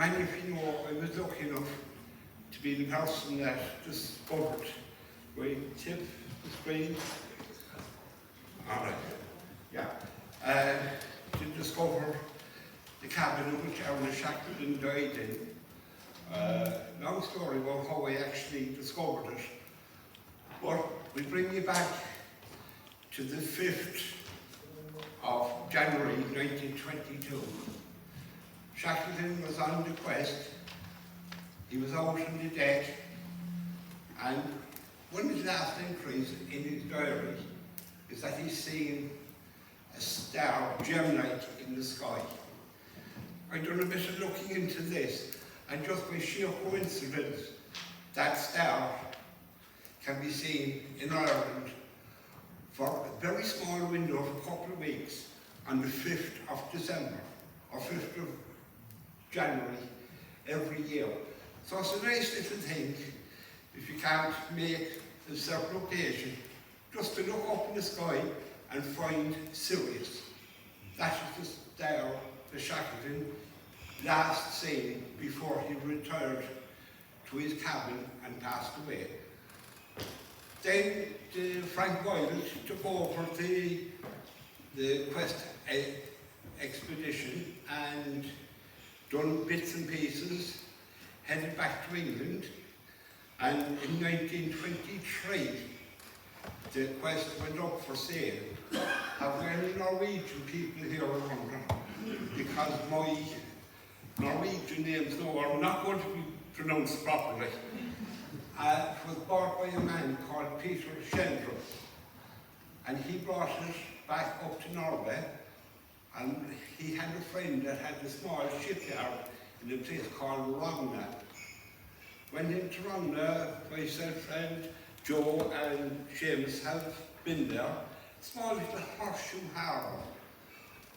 many of you know I was lucky enough to be the person that discovered, right, tip the screen. Alright, yeah. To discover the cabin in which our Shackleton died in. Long story about how I actually discovered it. But we bring you back to the 5th of January 1922. Shackleton was on the quest. He was out in the deck, and one of his last entries in his diary is that he's seen a star, gem-like, in the sky. I've done a bit of looking into this, and just by sheer coincidence, that star can be seen in Ireland for a very small window of a couple of weeks on the 5th of December, or 5th of January, every year. So it's a nice little thing, if you can't make a certain occasion, just to look up in the sky and find Sirius. That is the star the Shackleton last seen before he retired to his cabin and passed away. Then Frank Boyle took over the quest expedition and done bits and pieces, headed back to England, and in 1923 the quest went up for sale. Have we any Norwegian people here around? Because my Norwegian names are not going to be pronounced properly. It was bought by a man called Peter Shendrup, and he brought it back up to Norway, and he had a friend that had a small shipyard in a place called Rogna. Went into Rogna, myself and Joe and James have been there. Small little horseshoe harbour.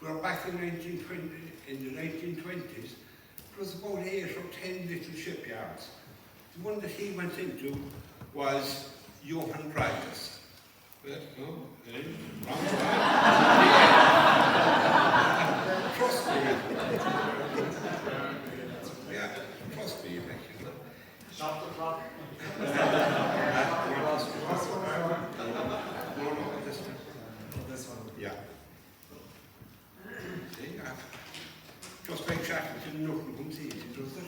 We were back in the 1920s. It was about 8 or 10 little shipyards. The one that he went into was Johan Dragus. Trust me. Yeah, trust me. Not the clock. No, this one. This one. Yeah. See, just like Shackleton, nothing comes easy, does it?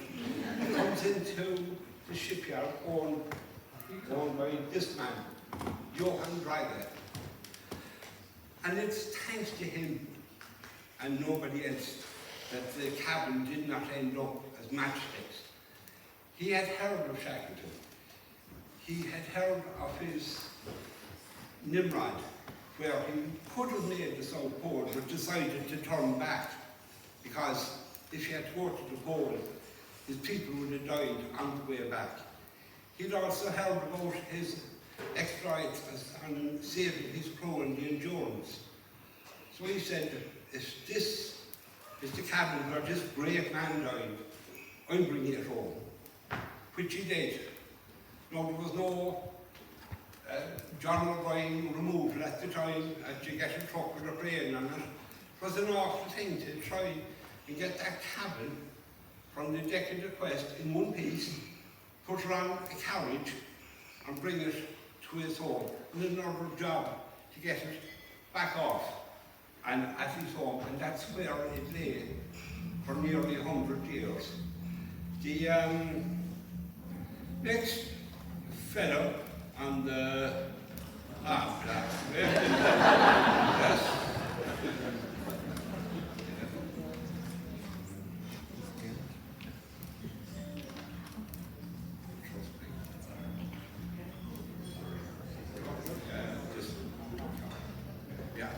It comes into the shipyard owned by this man, Johan Dragus. And it's thanks to him and nobody else that the cabin did not end up as matchsticks. He had heard of Shackleton. He had heard of his Nimrod, where he could have made the South Pole, but decided to turn back, because if he had to go to the pole, his people would have died on the way back. He'd also heard about his exploits on saving his crew and the Endurance. So he said, if this is the cabin where this great man died, I'm bringing it home. Which he did. Now, there was no John O'Brien removal at the time that you get a truck with a crane on it. It was an awful thing to try and get that cabin from the deck of the Quest in one piece, put it on a carriage and bring it to his home. And another job to get it back off and at his home, and that's where it lay for nearly 100 years. The next fellow on the yes. Yeah.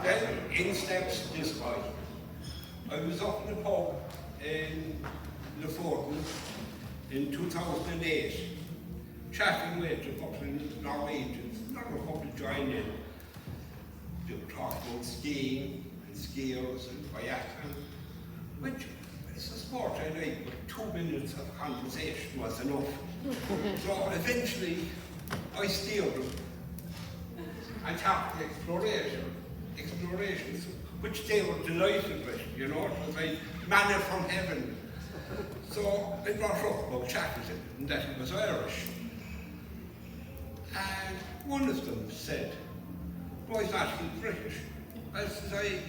Then in steps this boy. I was up in the pub in Leforton in 2008, chatting with a couple of Norwegians. Another couple joined in. They were talking about skiing and skiers and kayaking, which is a sport I like, but 2 minutes of conversation was enough. So eventually I steered them and talked exploration. explorations, which they were delighted with, you know, it was like manna from heaven. So I brought up about Shackleton and that he was Irish. And one of them said, "Why is not he British?" I said,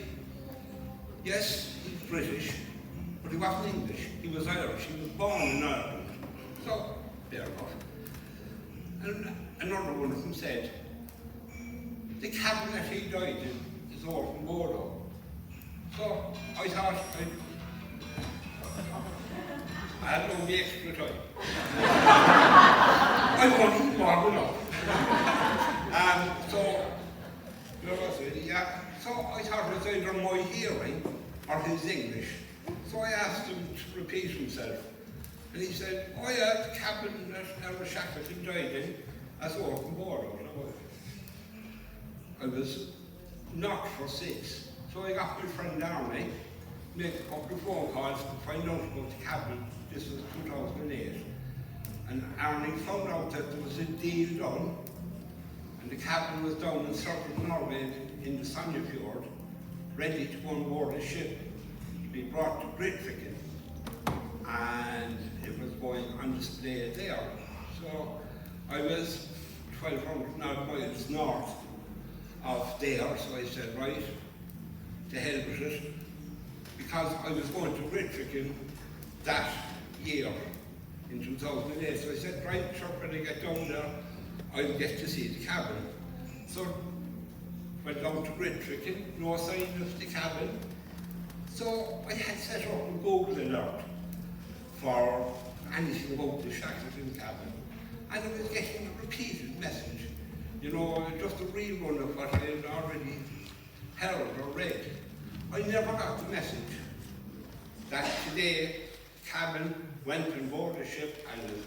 yes, he's British, but he wasn't English. He was Irish. He was born in Ireland. So, fair enough. And another one of them said, the cabin that he died in is over from Bordeaux. So I thought I had no extra time. I wanted more than enough. So, you know, so I thought it was either my hearing or his English. So I asked him to repeat himself. And he said, "Oh yeah, the cabin that Shackleton died in, that's over from Bordeaux." I was knocked for 6. So I got my friend Arnie, made a couple of phone calls to find out about the cabin. This was 2008. And Arnie found out that there was a deal done, and the cabin was down in southern Norway in the Sandefjord, ready to go on board a ship to be brought to Grytviken. And it was going on display there. So I was 1,200 miles north of there, so I said, right, to hell with it, because I was going to Grytviken that year in 2008. So I said, right, sure, when I get down there, I'll get to see the cabin. So went down to Grytviken, no sign of the cabin. So I had set up a Google alert for anything about the Shackleton cabin, and I was getting a repeated message, you know, just a rerun of what I had already heard or read. I never got the message that today the cabin went on board a ship and is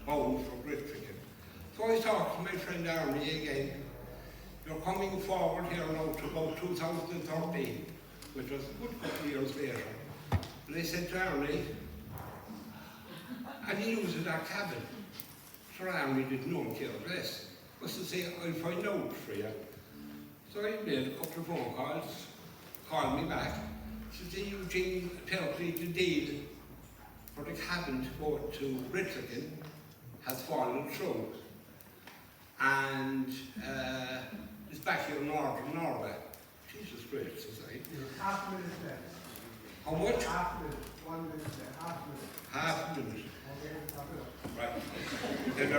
bound for Grytviken. So I talked to my friend Arnie again. You're coming forward here now to about 2013, which was a good couple of years later. And I said to Arnie, and he used that cabin. So Arnie didn't know and cared less. Was to say, I'll find out for you. So I made a couple of phone calls, called me back. Said, Eugene, apparently the deal for the cabin to go to Grytviken has fallen through. And it's back here in northern Norway. Jesus Christ, says I. Half a minute left. How much? Half a minute. 1 minute left. Half a minute. Half a minute. Okay, wrap it up. Right. Then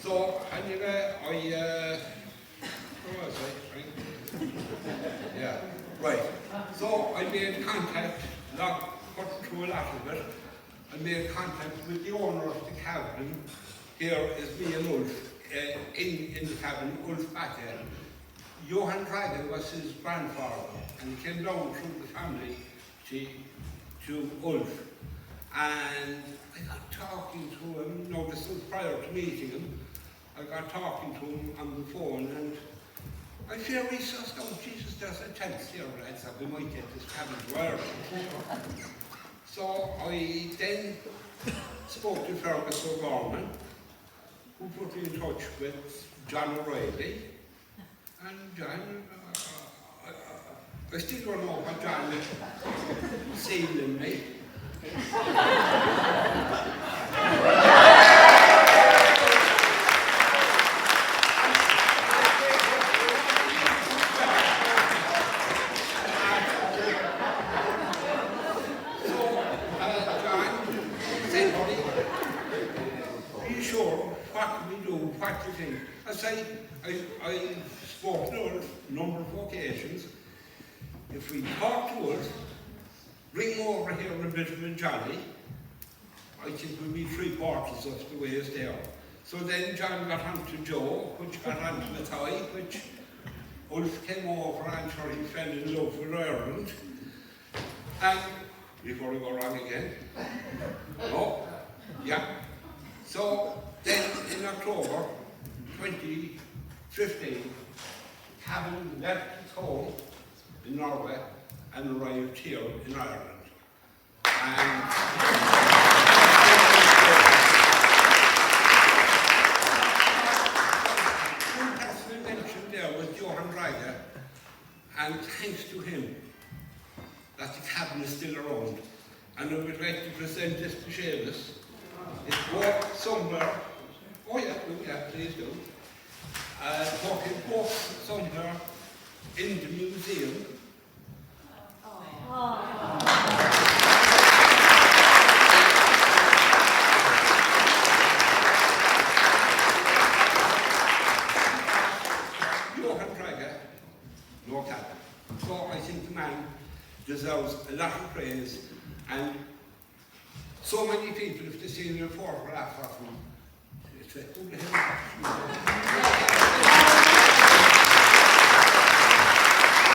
so anyway, where was I? Right? Yeah. Right. So I made contact, cut through a lot of it. I made contact with the owner of the cabin. Here is me and Ulf in the cabin, Ulf back there. Johan Dragan was his grandfather, and he came down through the family to Ulf. And I got talking to him, no, this was prior to meeting him. I got talking to him on the phone, and I feel he says, "Oh, Jesus, there's a chance here, lads, that we might get this cabin to Ireland." So I then spoke to Fergus O'Gorman, who put me in touch with John O'Reilly. And John, I still don't know what John had seen in me. What do you think? I say, I spoke to us a number of occasions. If we talk to us, bring over here a bit of a Johnny, I think we'll be 3/4 of the way is there. So then John got on to Joe, which got on to the Thai, which Ulf came over and sure he fell in love with Ireland. And, before we go wrong again, no, yeah. So then in October 2015, cabin left its home in Norway and arrived here in Ireland. And one person I mentioned there was Johan Draga. and thanks to him that the cabin is still around. And I would like to present this to Seamus. It's walked somewhere. Oh yeah, please do. It walked somewhere in the museum. No cabin. So I think the man deserves a lot of praise, and so many people, if they see a photograph of him, it's like, who the hell is that?